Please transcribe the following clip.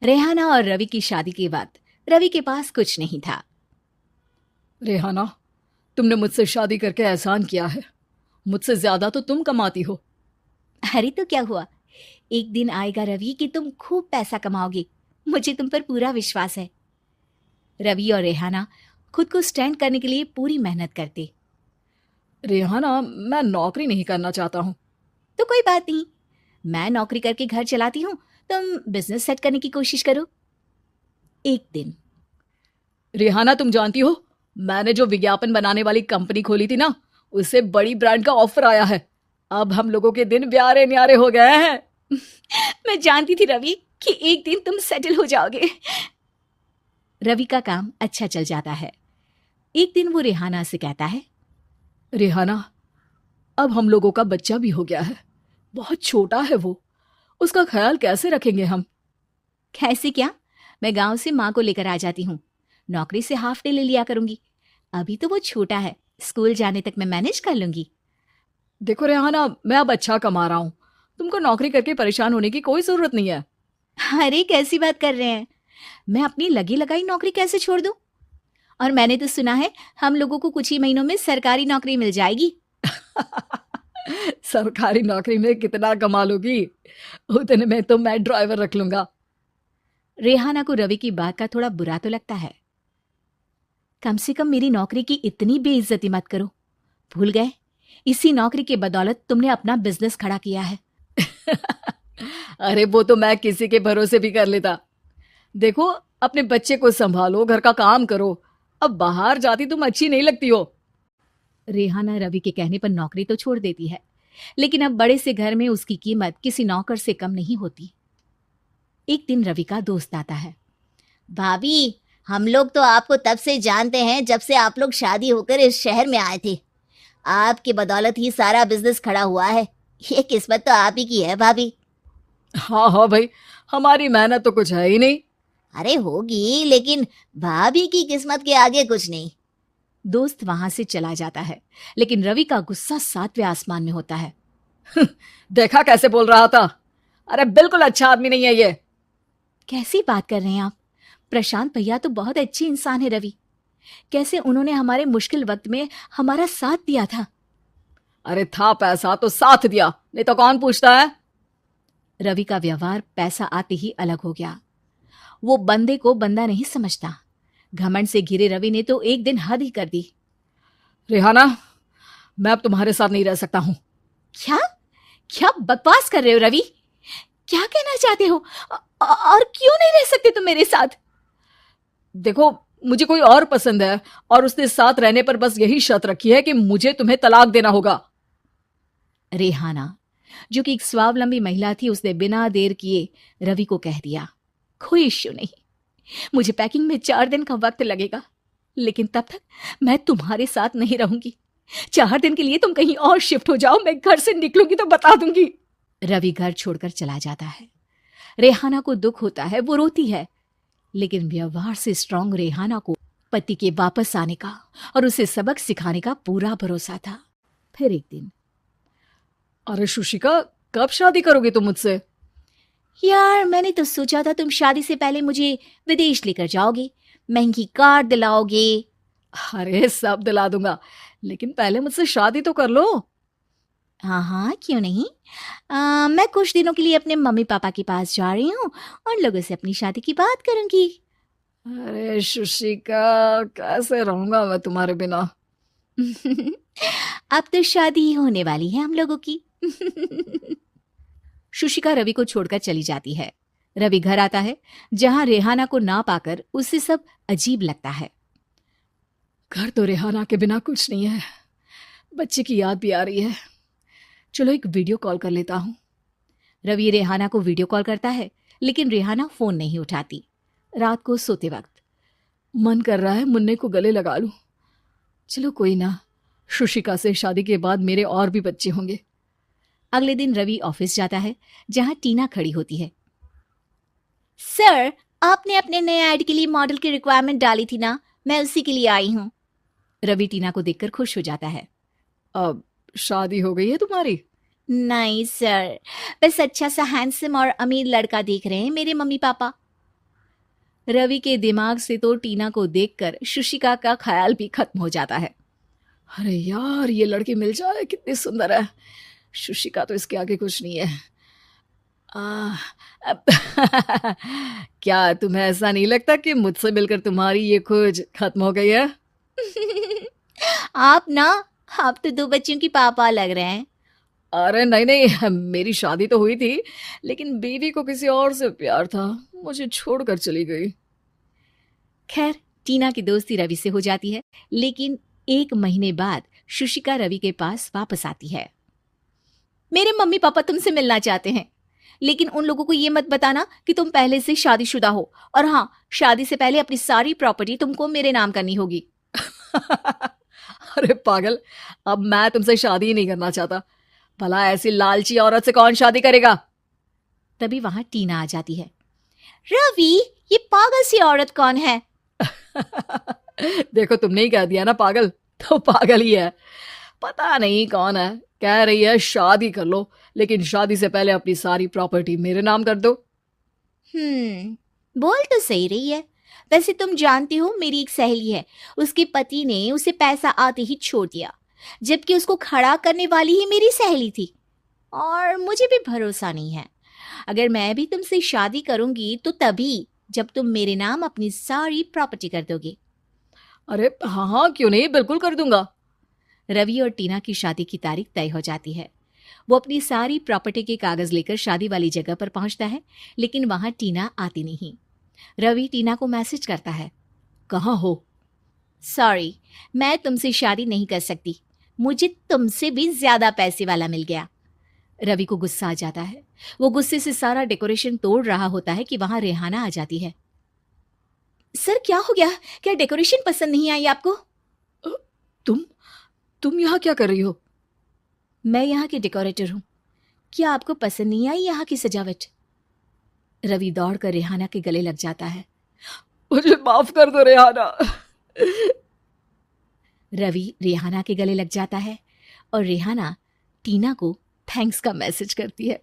रेहाना और रवि की शादी के बाद रवि के पास कुछ नहीं था। रेहाना, तुमने मुझसे शादी करके एहसान किया है। मुझसे ज्यादा तो तुम कमाती हो। अरे तो क्या हुआ, एक दिन आएगा रवि कि तुम खूब पैसा कमाओगे। मुझे तुम पर पूरा विश्वास है। रवि और रेहाना खुद को स्टैंड करने के लिए पूरी मेहनत करते। रेहाना, मैं नौकरी नहीं करना चाहता हूँ। तो कोई बात नहीं, मैं नौकरी करके घर चलाती हूँ, तुम बिजनेस सेट करने की कोशिश करो। एक दिन रेहाना, तुम जानती हो, मैंने जो विज्ञापन बनाने वाली कंपनी खोली थी ना, उससे बड़ी ब्रांड का ऑफर आया है। अब हम लोगों के दिन ब्यारे न्यारे हो गए हैं। मैं जानती थी रवि कि एक दिन तुम सेटल हो जाओगे। रवि का काम अच्छा चल जाता है। एक दिन वो रेहाना से कहता है, रेहाना, अब हम लोगों का बच्चा भी हो गया है। बहुत छोटा है वो। उसका ख्याल कैसे रखेंगे हम? कैसे क्या, मैं गांव से माँ को लेकर आ जाती हूँ। नौकरी से हाफ डे ले लिया करूंगी। अभी तो वो छोटा है, स्कूल जाने तक मैं मैनेज कर लूंगी। देखो रेहाना, मैं अब अच्छा कमा रहा हूँ। तुमको नौकरी करके परेशान होने की कोई जरूरत नहीं है। अरे कैसी बात कर रहे हैं, मैं अपनी लगी लगाई नौकरी कैसे छोड़ दूं? और मैंने तो सुना है हम लोगों को कुछ ही महीनों में सरकारी नौकरी मिल जाएगी। सरकारी नौकरी में कितना कमा लोगी? उतने में तो मैं ड्राइवर रख लूंगा। रेहाना को रवि की बात का थोड़ा बुरा तो लगता है। कम से कम मेरी नौकरी की इतनी बेइज्जती मत करो। भूल गए, इसी नौकरी के बदौलत तुमने अपना बिजनेस खड़ा किया है। अरे वो तो मैं किसी के भरोसे भी कर लेता। देखो, अपने बच्चे को संभालो, घर का काम करो। अब बाहर जाती तुम अच्छी नहीं लगती हो। रेहाना रवि के कहने पर नौकरी तो छोड़ देती है, लेकिन अब बड़े से घर में उसकी कीमत किसी नौकर से कम नहीं होती। एक दिन रवि का दोस्त आता है। भाभी, हम लोग तो आपको तब से जानते हैं जब से आप लोग शादी होकर इस शहर में आए थे। आपकी बदौलत ही सारा बिजनेस खड़ा हुआ है। ये किस्मत तो आप ही की है भाभी। हाँ हाँ भाई, हमारी मेहनत तो कुछ है ही नहीं। अरे होगी, लेकिन भाभी की किस्मत के आगे कुछ नहीं। दोस्त वहां से चला जाता है, लेकिन रवि का गुस्सा सातवें आसमान में होता है। देखा कैसे बोल रहा था? अरे बिल्कुल अच्छा आदमी नहीं है ये। कैसी बात कर रहे हैं आप? प्रशांत भैया तो बहुत अच्छे इंसान है रवि। कैसे उन्होंने हमारे मुश्किल वक्त में हमारा साथ दिया था। अरे था पैसा तो साथ दिया, नहीं तो कौन पूछता है? रवि का व्यवहार पैसा आते ही अलग हो गया। वो बंदे को बंदा नहीं समझता। घमंड से घिरे रवि ने तो एक दिन हद ही कर दी। रेहाना, मैं अब तुम्हारे साथ नहीं रह सकता हूँ। क्या क्या बकवास कर रहे हो रवि? क्या कहना चाहते हो? और क्यों नहीं रह सकते तुम मेरे साथ? देखो, मुझे कोई और पसंद है, और उसने साथ रहने पर बस यही शर्त रखी है कि मुझे तुम्हें तलाक देना होगा। रेहाना, जो कि एक स्वावलंबी महिला थी, उसने बिना देर किए रवि को कह दिया, कोई इश्यू नहीं, मुझे पैकिंग में 4 दिन का वक्त लगेगा, लेकिन तब तक मैं तुम्हारे साथ नहीं रहूंगी। 4 दिन के लिए तुम कहीं और शिफ्ट हो जाओ, मैं घर से निकलूंगी तो बता दूंगी। रवि घर छोड़कर चला जाता है। रेहाना को दुख होता है, वो रोती है, लेकिन व्यवहार से स्ट्रांग रेहाना को पति के वापस आने का और उसे सबक सिखाने का पूरा भरोसा था। फिर एक दिन, अरे शुशिका, कब शादी करोगे तुम मुझसे? यार मैंने तो सोचा था तुम शादी से पहले मुझे विदेश लेकर जाओगे, महंगी कार दिलाओगे। अरे सब दिला दूंगा, लेकिन पहले मुझसे शादी तो कर लो। हाँ हाँ, क्यों नहीं। मैं कुछ दिनों के लिए अपने मम्मी पापा के पास जा रही हूँ और लोगों से अपनी शादी की बात करूंगी। अरे शुशिका, कैसे रहूंगा मैं तुम्हारे बिना? अब तो शादी ही होने वाली है हम लोगों की। शुशिका रवि को छोड़कर चली जाती है। रवि घर आता है, जहां रेहाना को ना पाकर उसे सब अजीब लगता है। घर तो रेहाना के बिना कुछ नहीं है। बच्चे की याद भी आ रही है। चलो एक वीडियो कॉल कर लेता हूँ। रवि रेहाना को वीडियो कॉल करता है, लेकिन रेहाना फोन नहीं उठाती। रात को सोते वक्त मन कर रहा है मुन्ने को गले लगा लूं। चलो कोई ना, शुशिका से शादी के बाद मेरे और भी बच्चे होंगे। अगले दिन रवि ऑफिस जाता है, जहां टीना खड़ी होती है। सर, आपने अपने नए ऐड के लिए मॉडल की रिक्वायरमेंट डाली थी ना, मैं उसी के लिए आई हूँ। रवि टीना को देखकर खुश हो जाता है। अब शादी हो गई है तुम्हारी? नहीं सर, बस अच्छा सा हैंडसम और अमीर लड़का देख रहे हैं मेरे मम्मी पापा। रवि के दिमाग से तो टीना को देखकर शुशिका का ख्याल भी खत्म हो जाता है। अरे यार, ये लड़की मिल जाए कितनी सुंदर है। शुशिका तो इसके आगे कुछ नहीं है। आ, अब क्या तुम्हें ऐसा नहीं लगता कि मुझसे मिलकर तुम्हारी ये खोज खत्म हो गई है? आप तो 2 बच्चों की पापा लग रहे हैं। अरे नहीं नहीं, मेरी शादी तो हुई थी, लेकिन बीवी को किसी और से प्यार था, मुझे छोड़कर चली गई। खैर, टीना की दोस्ती रवि से हो जाती है, लेकिन 1 महीने बाद शुशिका रवि के पास वापस आती है। मेरे मम्मी पापा तुमसे मिलना चाहते हैं, लेकिन उन लोगों को ये मत बताना कि तुम पहले से शादीशुदा हो, और हाँ, शादी से पहले अपनी सारी प्रॉपर्टी तुमको मेरे नाम करनी होगी। अरे पागल, अब मैं तुमसे शादी ही नहीं करना चाहता। भला ऐसी लालची औरत से कौन शादी करेगा? तभी वहां टीना आ जाती है। रवि, ये पागल सी औरत कौन है? देखो, तुमने ही कह दिया ना पागल, तो पागल ही है। पता नहीं कौन है, कह रही है शादी कर लो, लेकिन शादी से पहले अपनी सारी प्रॉपर्टी मेरे नाम कर दो। बोल तो सही रही है। वैसे तुम जानती हो, मेरी एक सहेली है, उसके पति ने उसे पैसा आते ही छोड़ दिया, जबकि उसको खड़ा करने वाली ही मेरी सहेली थी। और मुझे भी भरोसा नहीं है। अगर मैं भी तुमसे शादी करूंगी तो तभी जब तुम मेरे नाम अपनी सारी प्रॉपर्टी कर दोगे। अरे हाँ हाँ, क्यों नहीं, बिल्कुल कर दूंगा। रवि और टीना की शादी की तारीख तय हो जाती है। वो अपनी सारी प्रॉपर्टी के कागज लेकर शादी वाली जगह पर पहुंचता है, लेकिन वहां टीना आती नहीं। रवि टीना को मैसेज करता है, कहाँ हो? सॉरी, मैं तुमसे शादी नहीं कर सकती, मुझे तुमसे भी ज्यादा पैसे वाला मिल गया। रवि को गुस्सा आ जाता है। वो गुस्से से सारा डेकोरेशन तोड़ रहा होता है कि वहां रेहाना आ जाती है। सर, क्या हो गया? क्या डेकोरेशन पसंद नहीं आई आपको? तुम यहाँ क्या कर रही हो? मैं यहाँ की डेकोरेटर हूँ। क्या आपको पसंद नहीं आई यहाँ की सजावट? रवि दौड़कर रेहाना के गले लग जाता है। मुझे माफ कर दो रेहाना। रवि रेहाना के गले लग जाता है और रेहाना टीना को थैंक्स का मैसेज करती है।